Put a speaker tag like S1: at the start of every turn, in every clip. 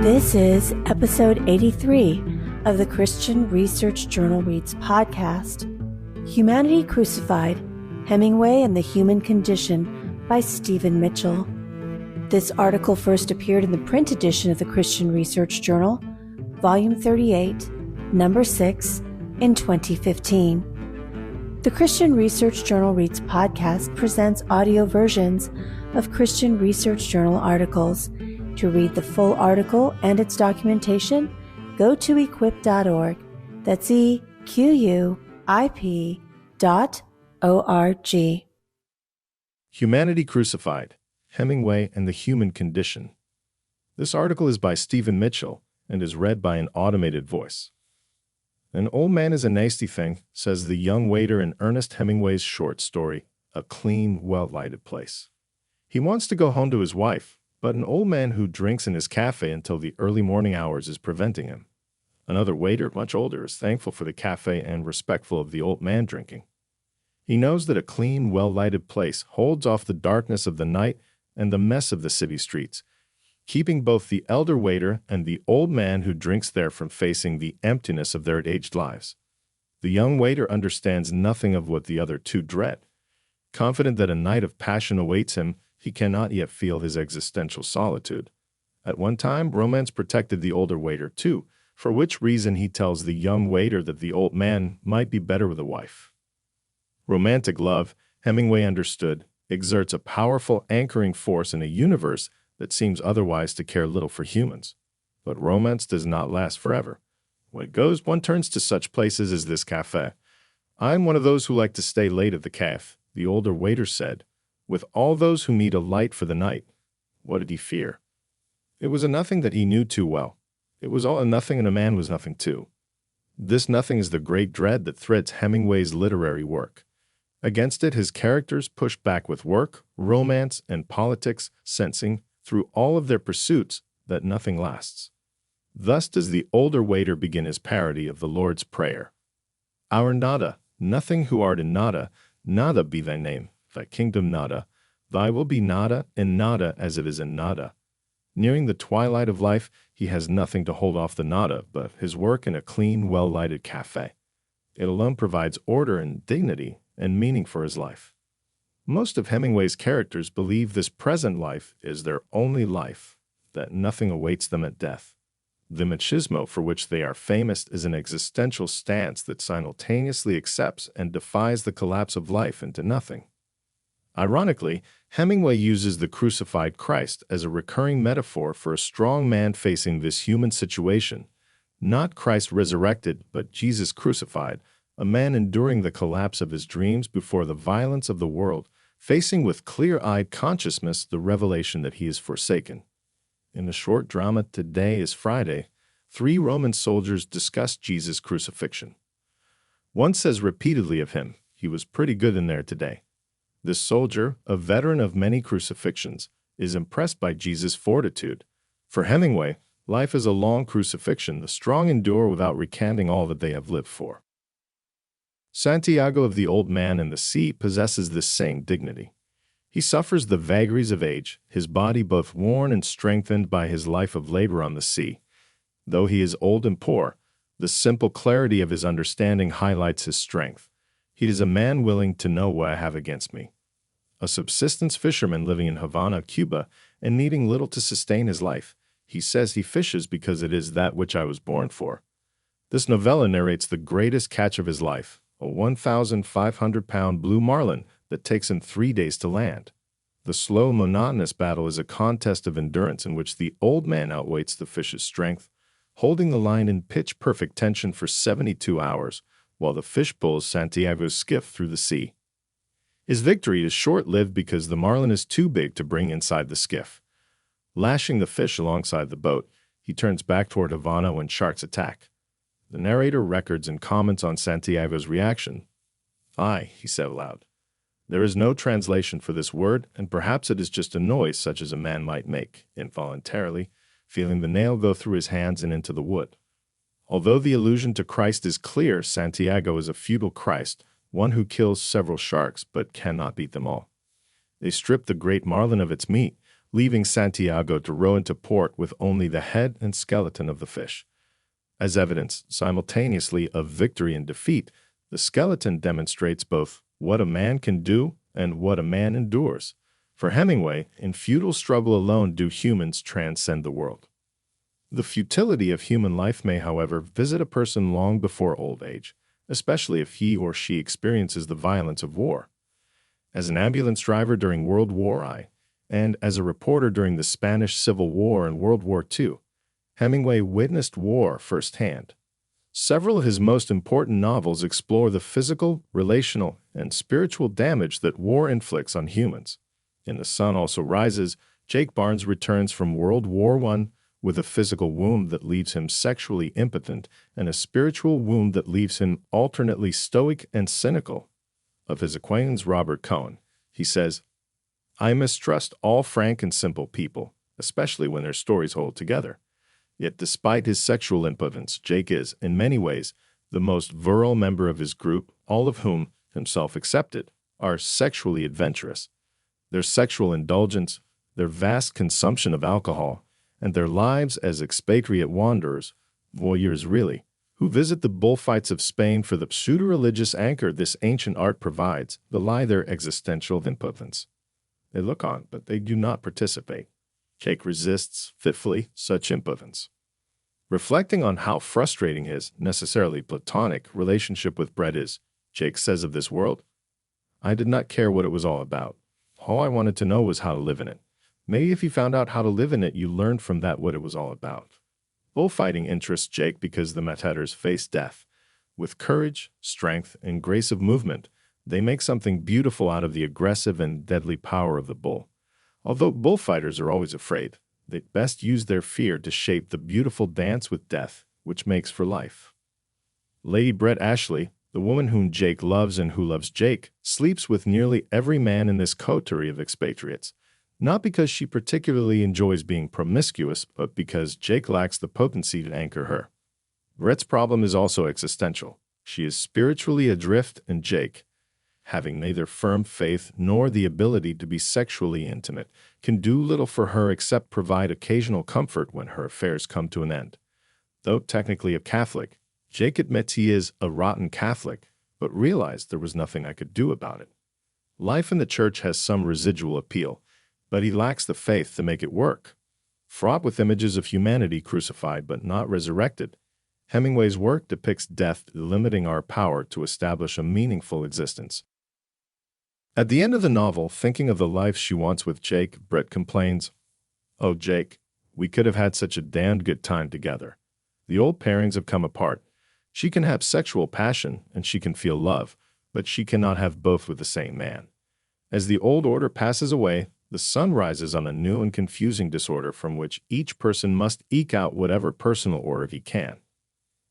S1: This is episode 83 of the Christian Research Journal Reads podcast, Humanity Crucified, Hemingway and the Human Condition by Stephen Mitchell. This article first appeared in the print edition of the Christian Research Journal, Volume 38, Number 6, in 2015. The Christian Research Journal Reads podcast presents audio versions of Christian Research Journal articles. To read the full article and its documentation, go to equip.org. That's EQUIP.org.
S2: Humanity Crucified, Hemingway and the Human Condition. This article is by Stephen Mitchell and is read by an automated voice. An old man is a nasty thing, says the young waiter in Ernest Hemingway's short story, A Clean, Well-Lighted Place. He wants to go home to his wife, but an old man who drinks in his cafe until the early morning hours is preventing him. Another waiter, much older, is thankful for the cafe and respectful of the old man drinking. He knows that a clean, well-lighted place holds off the darkness of the night and the mess of the city streets, keeping both the elder waiter and the old man who drinks there from facing the emptiness of their aged lives. The young waiter understands nothing of what the other two dread. Confident that a night of passion awaits him, he cannot yet feel his existential solitude. At one time, romance protected the older waiter too, for which reason he tells the young waiter that the old man might be better with a wife. Romantic love, Hemingway understood, exerts a powerful anchoring force in a universe that seems otherwise to care little for humans. But romance does not last forever. When it goes, one turns to such places as this cafe. I'm one of those who like to stay late at the cafe, the older waiter said. With all those who need a light for the night, what did he fear? It was a nothing that he knew too well. It was all a nothing and a man was nothing too. This nothing is the great dread that threads Hemingway's literary work. Against it, his characters push back with work, romance, and politics, sensing, through all of their pursuits, that nothing lasts. Thus does the older waiter begin his parody of the Lord's Prayer. Our nada, nothing who art in nada, nada be thy name. Thy kingdom nada, thy will be nada and nada as it is in nada. Nearing the twilight of life, he has nothing to hold off the nada but his work in a clean, well-lighted cafe. It alone provides order and dignity and meaning for his life. Most of Hemingway's characters believe this present life is their only life, that nothing awaits them at death. The machismo for which they are famous is an existential stance that simultaneously accepts and defies the collapse of life into nothing. Ironically, Hemingway uses the crucified Christ as a recurring metaphor for a strong man facing this human situation. Not Christ resurrected, but Jesus crucified, a man enduring the collapse of his dreams before the violence of the world, facing with clear-eyed consciousness the revelation that he is forsaken. In the short drama Today is Friday, 3 Roman soldiers discuss Jesus' crucifixion. One says repeatedly of him, he was pretty good in there today. This soldier, a veteran of many crucifixions, is impressed by Jesus' fortitude. For Hemingway, life is a long crucifixion. The strong endure without recanting all that they have lived for. Santiago of the Old Man in the Sea possesses this same dignity. He suffers the vagaries of age, his body both worn and strengthened by his life of labor on the sea. Though he is old and poor, the simple clarity of his understanding highlights his strength. He is a man willing to know what I have against me. A subsistence fisherman living in Havana, Cuba, and needing little to sustain his life, he says he fishes because it is that which I was born for. This novella narrates the greatest catch of his life, a 1,500-pound blue marlin that takes him 3 days to land. The slow, monotonous battle is a contest of endurance in which the old man outweighs the fish's strength, holding the line in pitch-perfect tension for 72 hours, while the fish pulls Santiago's skiff through the sea. His victory is short-lived because the marlin is too big to bring inside the skiff. Lashing the fish alongside the boat, he turns back toward Havana when sharks attack. The narrator records and comments on Santiago's reaction. "Aye," he said aloud. There is no translation for this word, and perhaps it is just a noise such as a man might make, involuntarily, feeling the nail go through his hands and into the wood. Although the allusion to Christ is clear, Santiago is a feudal Christ, one who kills several sharks but cannot beat them all. They strip the great marlin of its meat, leaving Santiago to row into port with only the head and skeleton of the fish. As evidence simultaneously of victory and defeat, the skeleton demonstrates both what a man can do and what a man endures. For Hemingway, in futile struggle alone do humans transcend the world. The futility of human life may, however, visit a person long before old age, especially if he or she experiences the violence of war. As an ambulance driver during World War I, and as a reporter during the Spanish Civil War and World War II, Hemingway witnessed war firsthand. Several of his most important novels explore the physical, relational, and spiritual damage that war inflicts on humans. In The Sun Also Rises, Jake Barnes returns from World War I with a physical wound that leaves him sexually impotent and a spiritual wound that leaves him alternately stoic and cynical. Of his acquaintance Robert Cohen, he says, "I mistrust all frank and simple people, especially when their stories hold together. Yet despite his sexual impotence, Jake is, in many ways, the most virile member of his group, all of whom, himself excepted, are sexually adventurous. Their sexual indulgence, their vast consumption of alcohol, and their lives as expatriate wanderers, voyeurs really, who visit the bullfights of Spain for the pseudo-religious anchor this ancient art provides, belie their existential impotence. They look on, but they do not participate. Jake resists, fitfully, such impotence." Reflecting on how frustrating his, necessarily platonic, relationship with Brett is, Jake says of this world, "I did not care what it was all about. All I wanted to know was how to live in it. Maybe if you found out how to live in it, you learned from that what it was all about." Bullfighting interests Jake because the matadors face death. With courage, strength, and grace of movement, they make something beautiful out of the aggressive and deadly power of the bull. Although bullfighters are always afraid, they best use their fear to shape the beautiful dance with death, which makes for life. Lady Brett Ashley, the woman whom Jake loves and who loves Jake, sleeps with nearly every man in this coterie of expatriates, not because she particularly enjoys being promiscuous, but because Jake lacks the potency to anchor her. Brett's problem is also existential. She is spiritually adrift, and Jake, having neither firm faith nor the ability to be sexually intimate, can do little for her except provide occasional comfort when her affairs come to an end. Though technically a Catholic, Jake admits he is a rotten Catholic, but realized there was nothing I could do about it. Life in the church has some residual appeal, but he lacks the faith to make it work. Fraught with images of humanity crucified but not resurrected, Hemingway's work depicts death limiting our power to establish a meaningful existence. At the end of the novel, thinking of the life she wants with Jake, Brett complains, "Oh, Jake, we could have had such a damned good time together. The old pairings have come apart. She can have sexual passion and she can feel love, but she cannot have both with the same man. As the old order passes away, the sun rises on a new and confusing disorder from which each person must eke out whatever personal order he can.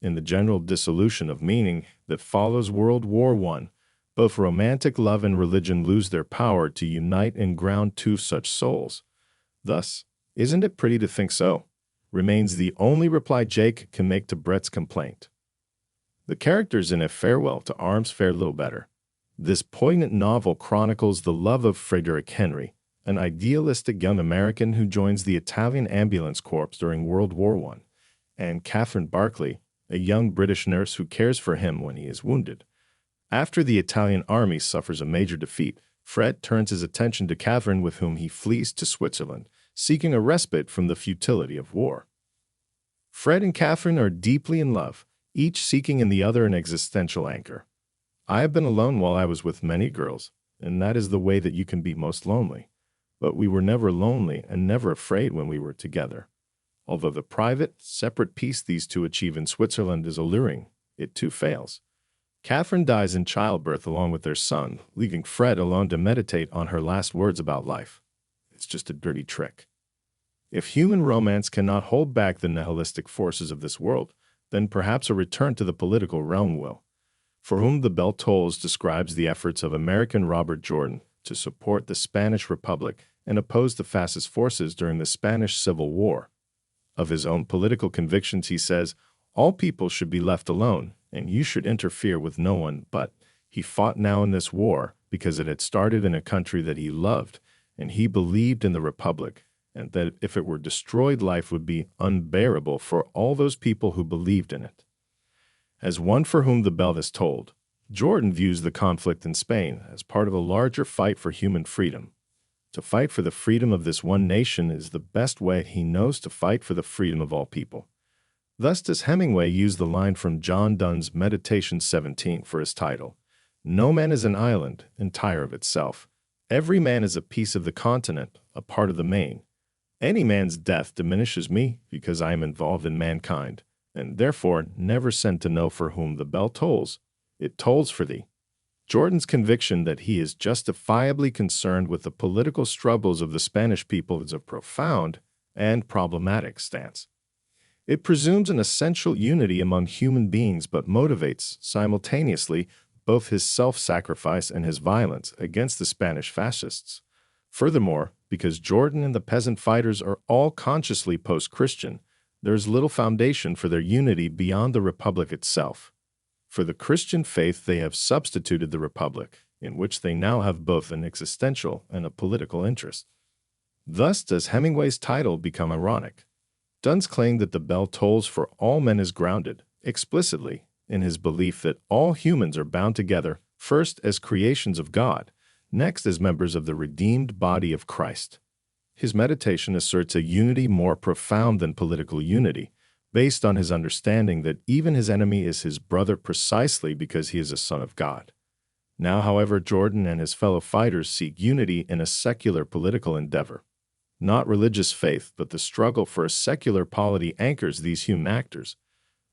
S2: In the general dissolution of meaning that follows World War I, both romantic love and religion lose their power to unite and ground two such souls. Thus, isn't it pretty to think so?" remains the only reply Jake can make to Brett's complaint. The characters in A Farewell to Arms fare little better. This poignant novel chronicles the love of Frederick Henry, an idealistic young American who joins the Italian ambulance corps during World War I, and Catherine Barclay, a young British nurse who cares for him when he is wounded. After the Italian army suffers a major defeat, Fred turns his attention to Catherine, with whom he flees to Switzerland, seeking a respite from the futility of war. Fred and Catherine are deeply in love, each seeking in the other an existential anchor. "I have been alone while I was with many girls, and that is the way that you can be most lonely. But we were never lonely and never afraid when we were together. Although the private, separate peace these two achieve in Switzerland is alluring, it too fails. Catherine dies in childbirth along with their son, leaving Fred alone to meditate on her last words about life. It's just a dirty trick. If human romance cannot hold back the nihilistic forces of this world, then perhaps a return to the political realm will. For Whom the Bell Tolls describes the efforts of American Robert Jordan to support the Spanish Republic and oppose the fascist forces during the Spanish Civil War. Of his own political convictions, he says, "All people should be left alone, and you should interfere with no one, but he fought now in this war because it had started in a country that he loved, and he believed in the Republic, and that if it were destroyed, life would be unbearable for all those people who believed in it. As one for whom the bell has tolled, Jordan views the conflict in Spain as part of a larger fight for human freedom. To fight for the freedom of this one nation is the best way he knows to fight for the freedom of all people. Thus does Hemingway use the line from John Donne's Meditation 17 for his title, "No man is an island, entire of itself. Every man is a piece of the continent, a part of the main. Any man's death diminishes me because I am involved in mankind, and therefore never sent to know for whom the bell tolls. It tolls for thee." Jordan's conviction that he is justifiably concerned with the political struggles of the Spanish people is a profound and problematic stance. It presumes an essential unity among human beings but motivates, simultaneously, both his self-sacrifice and his violence against the Spanish fascists. Furthermore, because Jordan and the peasant fighters are all consciously post-Christian, there is little foundation for their unity beyond the Republic itself. For the Christian faith, they have substituted the Republic, in which they now have both an existential and a political interest. Thus does Hemingway's title become ironic. Donne's claim that the bell tolls for all men is grounded, explicitly, in his belief that all humans are bound together, first as creations of God, next as members of the redeemed body of Christ. His meditation asserts a unity more profound than political unity, based on his understanding that even his enemy is his brother precisely because he is a son of God. Now, however, Jordan and his fellow fighters seek unity in a secular political endeavor. Not religious faith, but the struggle for a secular polity anchors these human actors.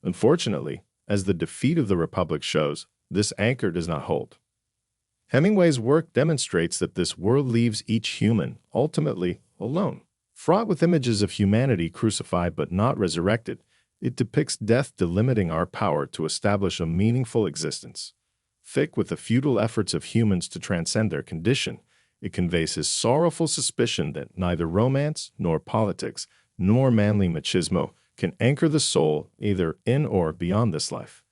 S2: Unfortunately, as the defeat of the Republic shows, this anchor does not hold. Hemingway's work demonstrates that this world leaves each human, ultimately, alone. Fraught with images of humanity crucified but not resurrected, it depicts death delimiting our power to establish a meaningful existence. Thick with the futile efforts of humans to transcend their condition, it conveys his sorrowful suspicion that neither romance, nor politics, nor manly machismo can anchor the soul either in or beyond this life.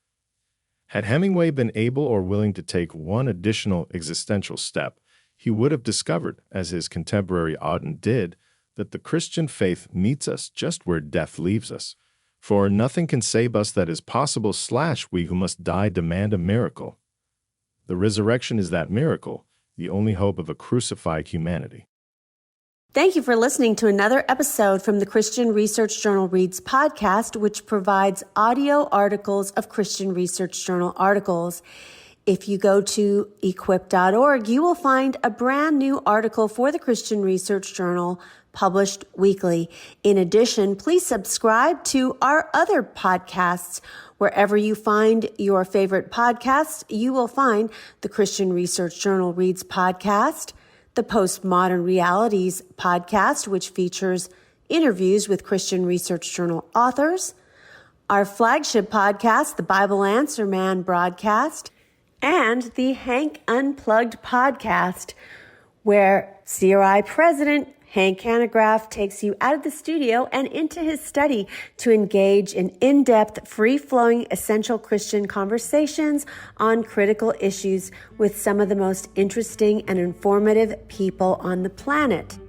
S2: Had Hemingway been able or willing to take one additional existential step, he would have discovered, as his contemporary Auden did, that the Christian faith meets us just where death leaves us. For nothing can save us that is possible / we who must die demand a miracle. The resurrection is that miracle, the only hope of a crucified humanity.
S1: Thank you for listening to another episode from the Christian Research Journal Reads podcast, which provides audio articles of Christian Research Journal articles. If you go to equip.org, you will find a brand new article for the Christian Research Journal published weekly. In addition, please subscribe to our other podcasts. Wherever you find your favorite podcasts, you will find the Christian Research Journal Reads podcast, the Postmodern Realities podcast, which features interviews with Christian Research Journal authors, our flagship podcast, the Bible Answer Man broadcast, and the Hank Unplugged podcast, where CRI President Hank Hanegraaff takes you out of the studio and into his study to engage in in-depth, free-flowing, essential Christian conversations on critical issues with some of the most interesting and informative people on the planet.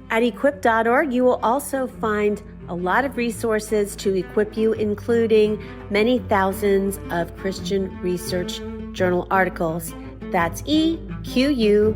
S1: At equip.org, you will also find a lot of resources to equip you, including many thousands of Christian Research Journal articles. That's equip.org.